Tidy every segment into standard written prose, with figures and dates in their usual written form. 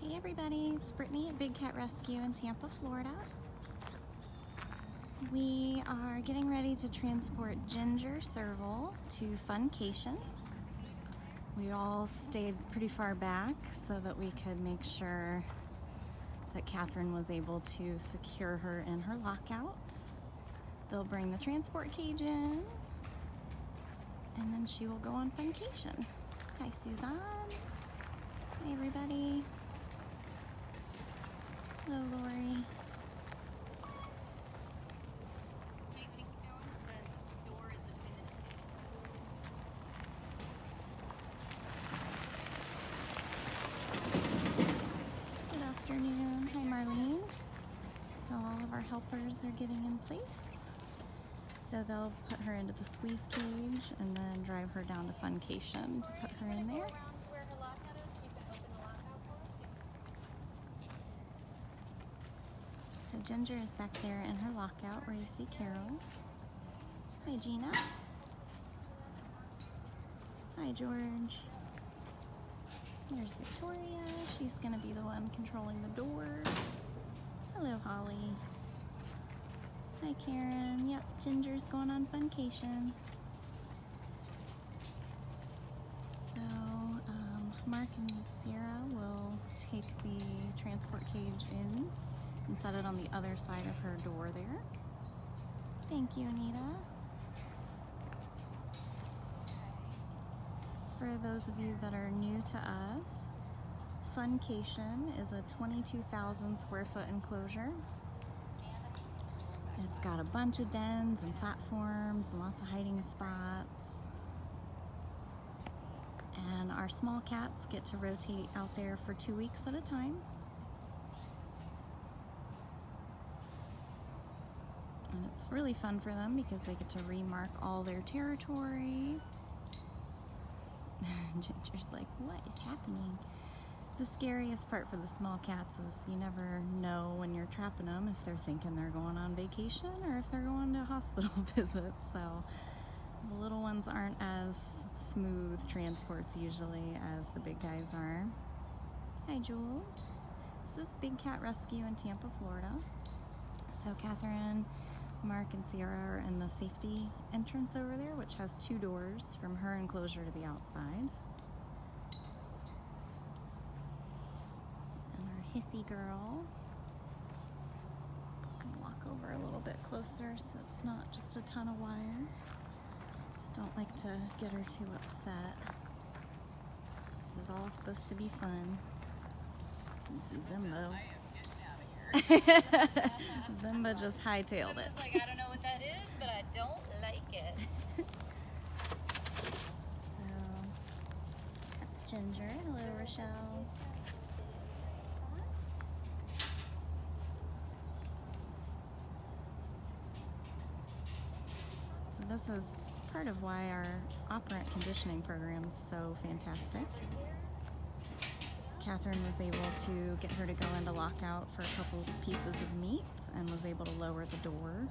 Hey everybody, it's Brittany at Big Cat Rescue in Tampa, Florida. We are getting ready to transport Ginger Serval to Funcation. We all stayed pretty far back so that we could make sure that Catherine was able to secure her in her lockout. They'll bring the transport cage in and then she will go on Funcation. Hi Suzanne. Hi everybody. Hello Lori. Good afternoon. Hi Marlene. So all of our helpers are getting in place. So they'll put her into the squeeze cage and then drive her down to Funcation to put her in there. So Ginger is back there in her lockout where you see Carol. Hi Gina. Hi George. Here's Victoria. She's gonna be the one controlling the door. Hello Holly. Hi Karen. Yep, Ginger's going on Funcation. So Mark and Sierra will take the transport cage in and set it on the other side of her door there. Thank you, Anita. For those of you that are new to us, Funcation is a 22,000 square foot enclosure. It's got a bunch of dens and platforms and lots of hiding spots. And our small cats get to rotate out there for 2 weeks at a time. And it's really fun for them because they get to remark all their territory. Ginger's like, what is happening? The scariest part for the small cats is you never know when you're trapping them if they're thinking they're going on vacation or if they're going to a hospital visit. So the little ones aren't as smooth transports usually as the big guys are. Hi Jules. This is Big Cat Rescue in Tampa, Florida. So Catherine, Mark, and Sierra are in the safety entrance over there, which has 2 doors from her enclosure to the outside. And our hissy girl. I'm gonna walk over a little bit closer so it's not just a ton of wire. Just don't like to get her too upset. This is all supposed to be fun. This is Zimbo. Zimba just hightailed it. Like, I don't know what that is, but I don't like it. So, that's Ginger. Hello, Rochelle. So this is part of why our operant conditioning program is so fantastic. Catherine was able to get her to go into lockout for a couple pieces of meat and was able to lower the door.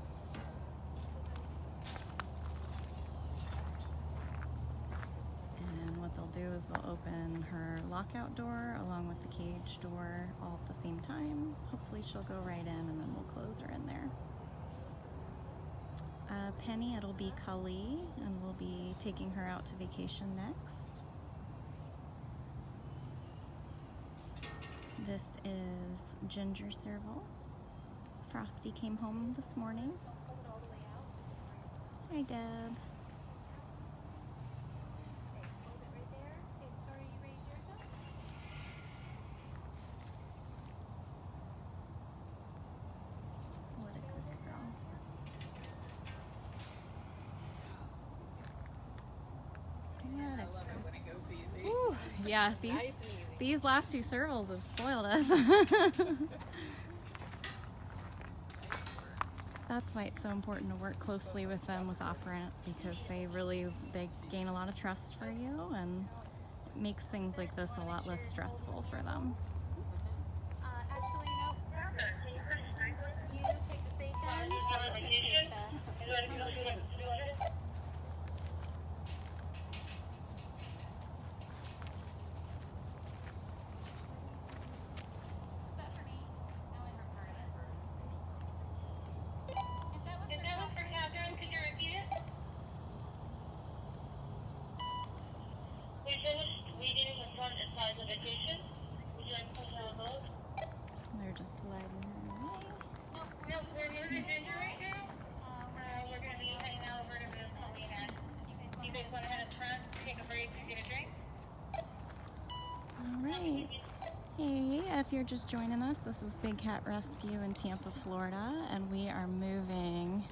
And what they'll do is they'll open her lockout door along with the cage door all at the same time. Hopefully she'll go right in and then we'll close her in there. Penny, it'll be Cully, and we'll be taking her out to vacation next. This is Ginger Serval. Frosty came home this morning. Hi, Deb. What a good girl. What a good. Ooh, yeah, these last 2 servals have spoiled us. That's why it's so important to work closely with them with operant, because they gain a lot of trust for you and it makes things like this a lot less stressful for them. Actually, no. You take the safe end. They're just sliding her away. Nope, we're moving Ginger right now. We're going to be heading over to move Paulina. You guys want to head up front, take a break, and get a drink? All right. Hey, if you're just joining us, this is Big Cat Rescue in Tampa, Florida, and we are moving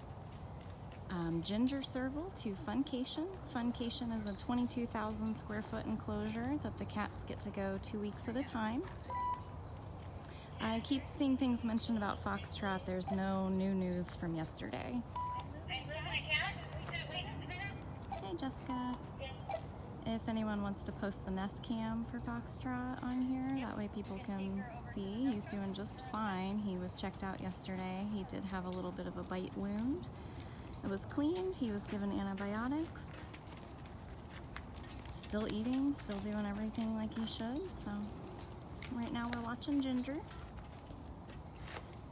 Ginger Serval to Funcation. Funcation is a 22,000 square foot enclosure that the cats get to go 2 weeks at a time. I keep seeing things mentioned about Foxtrot. There's no new news from yesterday. Hey, Jessica. If anyone wants to post the nest cam for Foxtrot on here, that way people can see. He's doing just fine. He was checked out yesterday. He did have a little bit of a bite wound. It was cleaned. He was given antibiotics. Still eating, still doing everything like he should. So right now we're watching Ginger.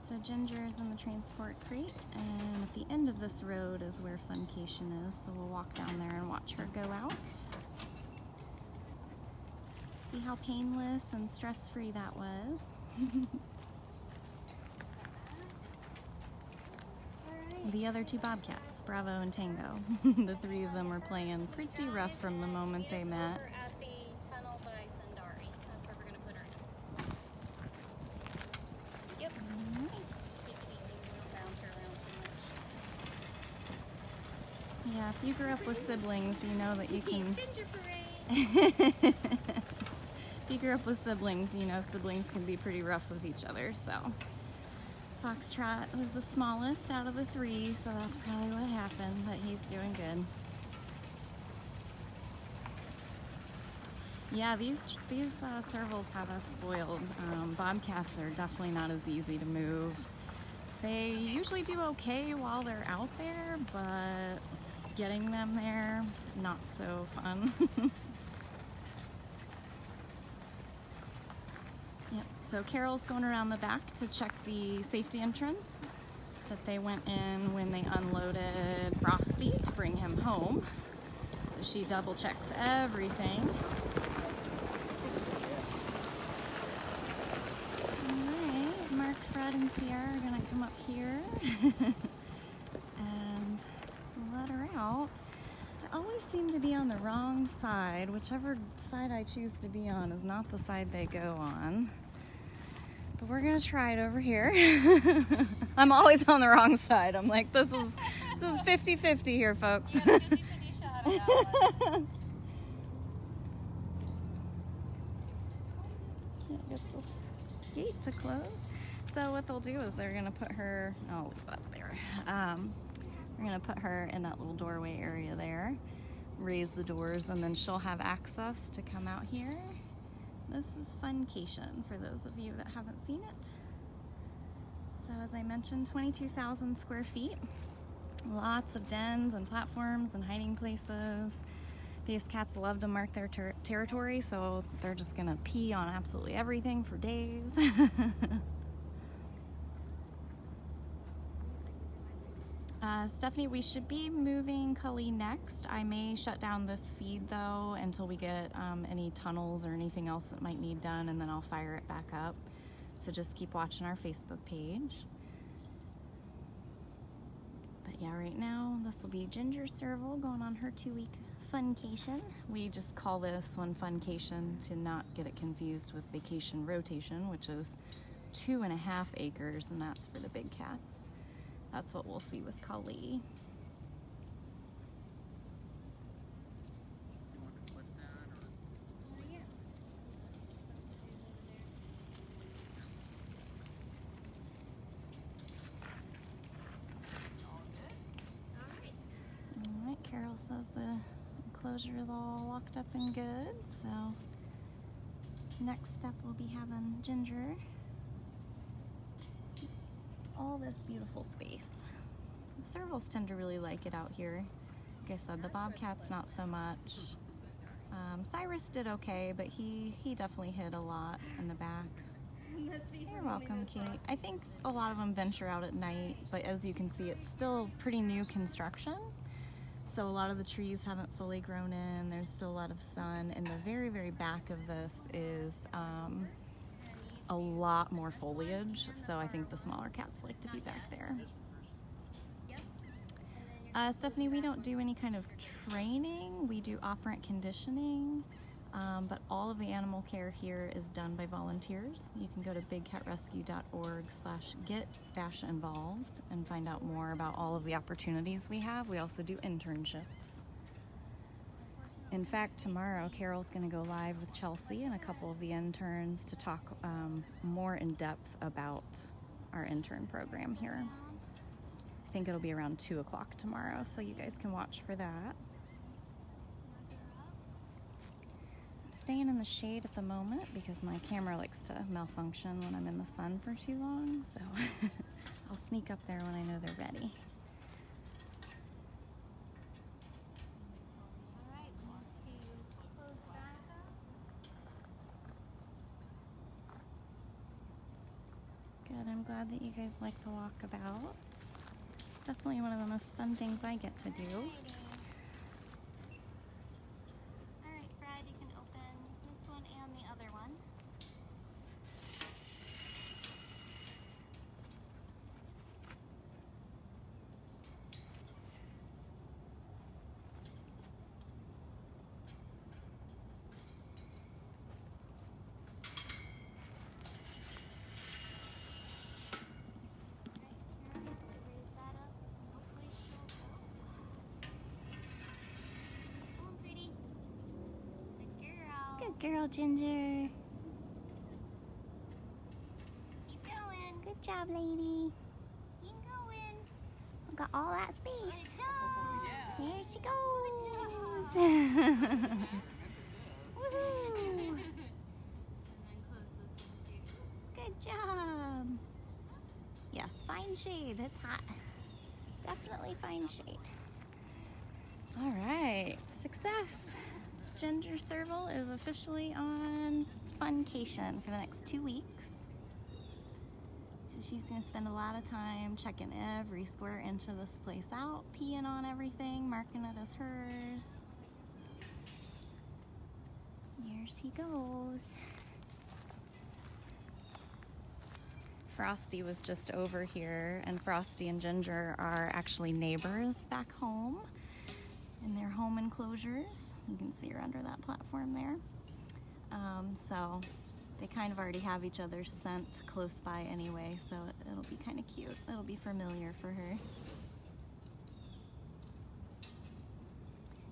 So Ginger is in the transport crate, and at the end of this road is where Funcation is. So we'll walk down there and watch her go out. See how painless and stress-free that was. The other two bobcats, Bravo and Tango. The three of them were playing pretty rough from the moment they met. We're at the tunnel by Sundari. That's where we're going to put her in. Yep. Nice. Keep it easy so we don't bounce her around too much. Yeah, if you grew up with siblings, you know that you can... Ginger parade! If you grew up with siblings, you know siblings can be pretty rough with each other, so... Foxtrot was the smallest out of the three, so that's probably what happened, but he's doing good. Yeah, these servals have us spoiled. Bobcats are definitely not as easy to move. They usually do okay while they're out there, but getting them there, not so fun. Yep, so Carol's going around the back to check the safety entrance that they went in when they unloaded Frosty to bring him home. So she double checks everything. Alright, Mark, Fred, and Sierra are gonna come up here and let her out. I always seem to be on the wrong side. Whichever side I choose to be on is not the side they go on. But we're gonna try it over here. I'm always on the wrong side. I'm like, this is 50-50 here, folks. You have a 50-50 shot of that one. Can't get this gate to close. So what they'll do is they're gonna put her, I'll leave that there. We're gonna put her in that little doorway area there, raise the doors, and then she'll have access to come out here. This is Funcation for those of you that haven't seen it. So as I mentioned, 22,000 square feet. Lots of dens and platforms and hiding places. These cats love to mark their territory, so they're just gonna pee on absolutely everything for days. Stephanie, we should be moving Cully next. I may shut down this feed though until we get any tunnels or anything else that might need done, and then I'll fire it back up. So just keep watching our Facebook page. But yeah, right now this will be Ginger Serval going on her 2-week Funcation. We just call this one Funcation to not get it confused with Vacation Rotation, which is 2.5 acres, and that's for the big cats. That's what we'll see with Cully. Alright, Carol says the enclosure is all locked up and good, so next step we'll be having Ginger all this beautiful space. The servals tend to really like it out here. Like I said, the bobcats not so much. Cyrus did okay, but he definitely hid a lot in the back. You're welcome, Kate. I think a lot of them venture out at night, but as you can see, it's still pretty new construction. So a lot of the trees haven't fully grown in. There's still a lot of sun. And the very, very back of this is a lot more foliage. So I think the smaller cats like to be back there. Stephanie, we don't do any kind of training. We do operant conditioning, but all of the animal care here is done by volunteers. You can go to bigcatrescue.org/get-involved and find out more about all of the opportunities we have. We also do internships. In fact, tomorrow Carol's going to go live with Chelsea and a couple of the interns to talk more in depth about our intern program here. I think it'll be around 2 o'clock tomorrow, so you guys can watch for that. I'm staying in the shade at the moment because my camera likes to malfunction when I'm in the sun for too long, so I'll sneak up there when I know they're ready. Good, I'm glad that you guys like the walkabout. Definitely one of the most fun things I get to do. Alright, Brad, you can open this one and the other one. Good girl, Ginger. Keep going. Good job, lady. Keep going. I've got all that space. Good job. There she goes. Woohoo. Good job. Yes, fine shade. It's hot. Definitely fine shade. All right, success. Ginger Serval is officially on Funcation for the next 2 weeks. So she's gonna spend a lot of time checking every square inch of this place out, peeing on everything, marking it as hers. Here she goes. Frosty was just over here, and Frosty and Ginger are actually neighbors back home in their home enclosures. You can see her under that platform there. So they kind of already have each other's scent close by anyway, so it'll be kind of cute. It'll be familiar for her.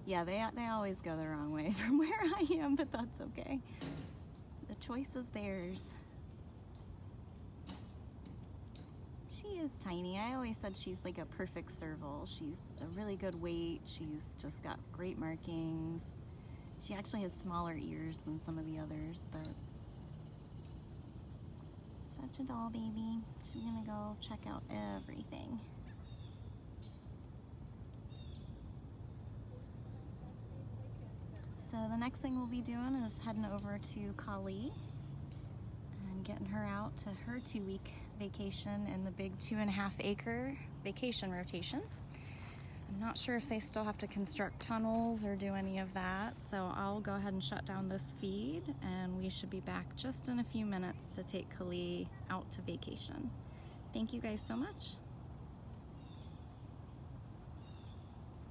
Yeah, they always go the wrong way from where I am, but that's okay. The choice is theirs. She is tiny. I always said she's like a perfect serval. She's a really good weight. She's just got great markings. She actually has smaller ears than some of the others, but such a doll baby. She's gonna go check out everything. So the next thing we'll be doing is heading over to Kali and getting her out to her 2-week vacation in the big 2.5 acre vacation rotation. I'm not sure if they still have to construct tunnels or do any of that, so I'll go ahead and shut down this feed and we should be back just in a few minutes to take Kali out to vacation. Thank you guys so much.